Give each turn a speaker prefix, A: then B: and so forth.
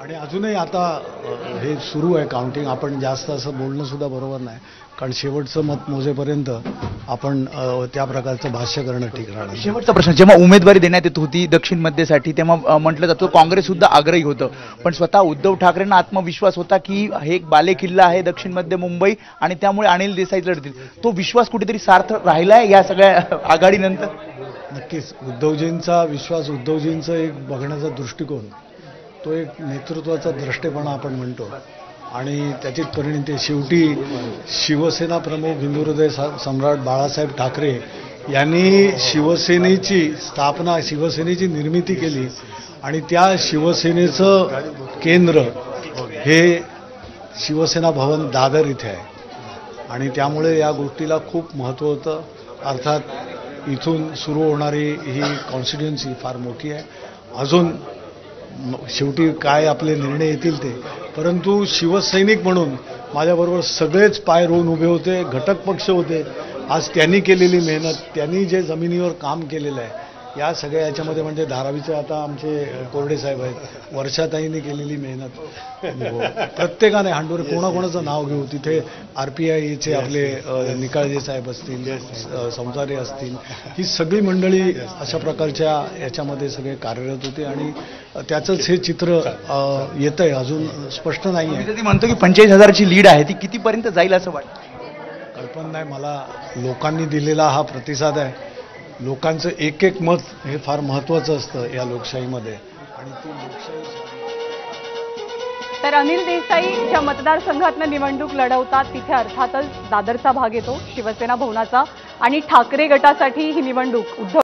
A: आणि अजूनही आता हे सुरू आहे काउंटिंग. आपण जास्त असं बोलणं सुद्धा बरोबर नाही, कारण शेवटचं मत मोजेपर्यंत आपण त्या प्रकारचं भाष्य करणं ठीक राहणार.
B: शेवटचा प्रश्न, जेव्हा उमेदवारी देण्यात येत होती दक्षिण मध्येसाठी तेव्हा म्हटलं जातं काँग्रेस सुद्धा आग्रही होतं, पण स्वतः उद्धव ठाकरेंना आत्मविश्वास होता की हे एक बालेकिल्ला आहे दक्षिण मध्य मुंबई आणि त्यामुळे अनिल देसाई लढतील. तो विश्वास कुठेतरी सार्थ राहिलाय या सगळ्या आघाडीनंतर?
A: नक्कीच उद्धवजींचा विश्वास, उद्धवजींचं एक बघण्याचा दृष्टिकोन, तो एक नेतृत्वाचा द्रष्टेपणा आपण म्हणतो आणि त्याचीच परिणती. शेवटी शिवसेना प्रमुख हिंदुहृदय सम्राट बाळासाहेब ठाकरे यांनी शिवसेनेची स्थापना, शिवसेनेची निर्मिती केली आणि त्या शिवसेनेचं केंद्र हे शिवसेना भवन दादर इथे आहे आणि त्यामुळे या गोष्टीला खूप महत्त्व होतं. अर्थात इथून सुरू होणारी ही कॉन्स्टिट्युएन्सी फार मोठी आहे. अजून शेवटी काय आपले निर्णय येतील ते, परंतु शिवसैनिक म्हणून माझ्याबरोबर सगळेच पाय रोवून उभे होते, घटक पक्ष होते. आज त्यांनी केलेली मेहनत, त्यांनी जे जमिनीवर काम केलेलं आहे, या सगळ्या याच्यामध्ये म्हणजे धारावीचे आता आमचे कोरडे साहेब आहेत, वर्षाताईंनी केलेली मेहनत, प्रत्येकाने हांडोरे कोणाकोणाचं नाव घेऊ, तिथे RPIचे आपले निकाळजे साहेब असतील, संसारे असतील, ही सगळी मंडळी अशा प्रकारच्या याच्यामध्ये सगळे कार्यरत होते आणि त्याचंच हे चित्र येतं आहे. अजून स्पष्ट नाही आहे.
B: मी म्हणतो की 45,000ची लीड आहे, ती कितीपर्यंत जाईल असं वाटतं?
A: कल्पना नाही मला. लोकांनी दिलेला हा प्रतिसाद आहे. लोकांचं एक एक मत हे फार महत्त्वाचं असतं या लोकशाहीमध्ये आणि ती लोकशाही.
C: तर अनिल देसाई ज्या मतदारसंघातनं निवडणूक लढवतात तिथे अर्थातच दादरचा भाग येतो, शिवसेना भवनाचा, आणि ठाकरे गटासाठी ही निवडणूक उद्धव